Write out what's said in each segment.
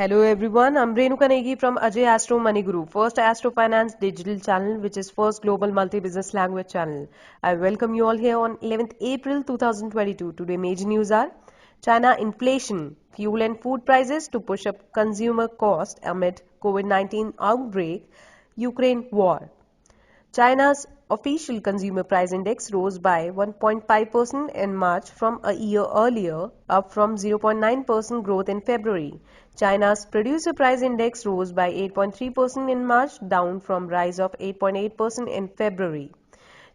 Hello everyone, I'm Renuka Negi from Ajayastromoneyguru, first astrofinance digital channel which is first global multi-business language channel. I welcome you all here on 11th April 2022. Today major news are China inflation, fuel and food prices to push up consumer cost amid Covid-19 outbreak, Ukraine war. China's official consumer price index rose by 1.5% in March from a year earlier, up from 0.9% growth in February. China's producer price index rose by 8.3% in March, down from rise of 8.8% in February.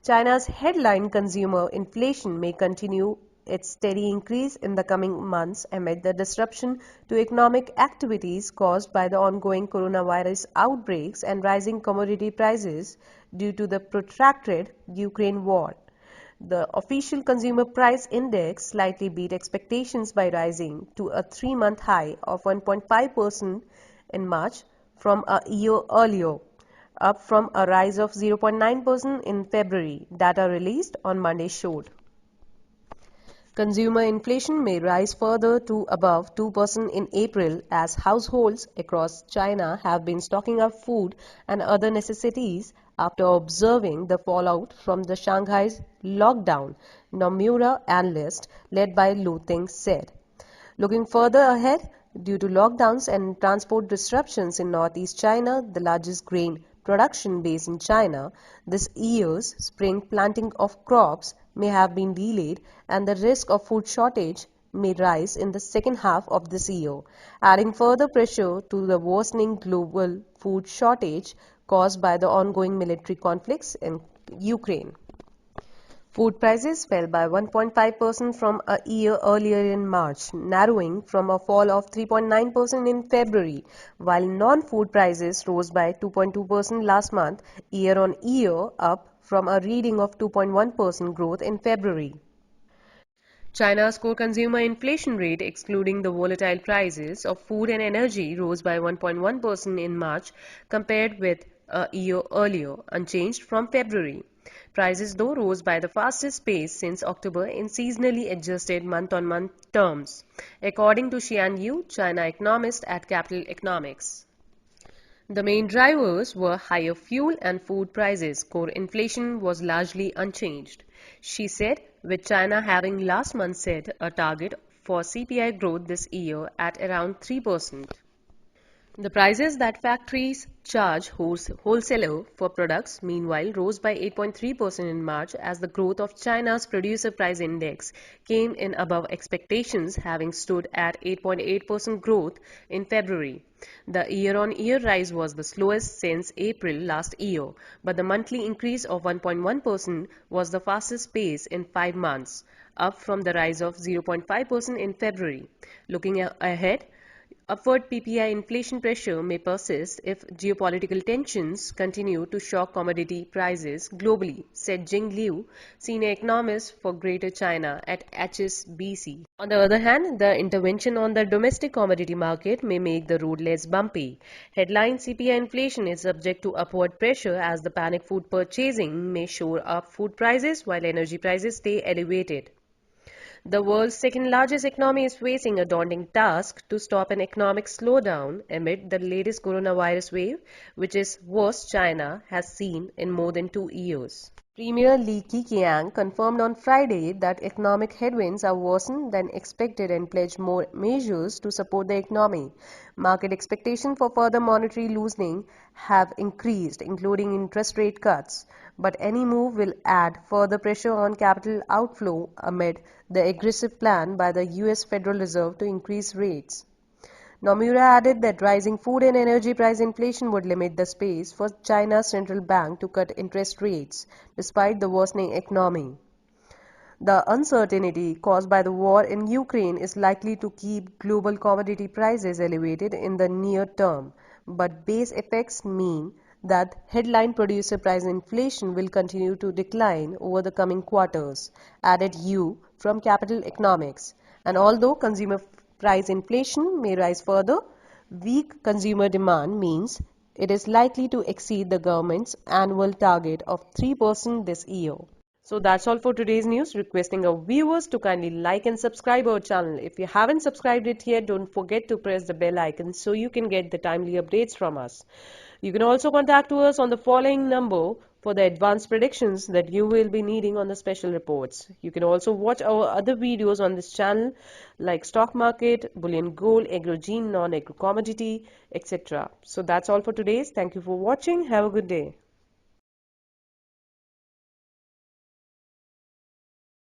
China's headline consumer inflation may continue its steady increase in the coming months amid the disruption to economic activities caused by the ongoing coronavirus outbreaks and rising commodity prices due to the protracted Ukraine war. The official consumer price index slightly beat expectations by rising to a 3-month high of 1.5% in March from a year earlier, up from a rise of 0.9% in February. Data released on Monday showed. Consumer inflation may rise further to above 2% in April as households across China have been stocking up food and other necessities after observing the fallout from the Shanghai's lockdown, Nomura analyst led by Lu Ting said. Looking further ahead, due to lockdowns and transport disruptions in northeast China, the largest grain production base in China, this year's spring planting of crops may have been delayed and the risk of food shortage may rise in the second half of this year, adding further pressure to the worsening global food shortage caused by the ongoing military conflicts in Ukraine. Food prices fell by 1.5% from a year earlier in March, narrowing from a fall of 3.9% in February, while non-food prices rose by 2.2% last month, year-on-year, up from a reading of 2.1% growth in February. China's core consumer inflation rate, excluding the volatile prices of food and energy, rose by 1.1% in March compared with a year earlier, unchanged from February. Prices though rose by the fastest pace since October in seasonally adjusted month-on-month terms, according to Xian Yu, China economist at Capital Economics. The main drivers were higher fuel and food prices. Core inflation was largely unchanged. She said, with China having last month set a target for CPI growth this year at around 3%. The prices that factories charge wholesaler for products, meanwhile, rose by 8.3% in March as the growth of China's producer price index came in above expectations, having stood at 8.8% growth in February. The year-on-year rise was the slowest since April last year, but the monthly increase of 1.1% was the fastest pace in 5 months, up from the rise of 0.5% in February. Looking ahead, upward PPI inflation pressure may persist if geopolitical tensions continue to shock commodity prices globally, said Jing Liu, senior economist for Greater China at HSBC. On the other hand, the intervention on the domestic commodity market may make the road less bumpy. Headline CPI inflation is subject to upward pressure as the panic food purchasing may shore up food prices while energy prices stay elevated. The world's second-largest economy is facing a daunting task to stop an economic slowdown amid the latest coronavirus wave, which is worst China has seen in more than 2 years. Premier Li Keqiang confirmed on Friday that economic headwinds are worsened than expected and pledged more measures to support the economy. Market expectations for further monetary loosening have increased, including interest rate cuts. But any move will add further pressure on capital outflow amid the aggressive plan by the U.S. Federal Reserve to increase rates. Nomura added that rising food and energy price inflation would limit the space for China's central bank to cut interest rates, despite the worsening economy. The uncertainty caused by the war in Ukraine is likely to keep global commodity prices elevated in the near term, but base effects mean that headline producer price inflation will continue to decline over the coming quarters, added Yu from Capital Economics. And although consumer price inflation may rise further, weak consumer demand means it is likely to exceed the government's annual target of 3% this year. So that's all for today's news. Requesting our viewers to kindly like and subscribe our channel. If you haven't subscribed it yet, don't forget to press the bell icon so you can get the timely updates from us. You can also contact us on the following number for the advanced predictions that you will be needing on the special reports. You can also watch our other videos on this channel like stock market, bullion, gold, agro-gene, non-agro commodity, etc. So that's all for today. Thank you for watching. Have a good day.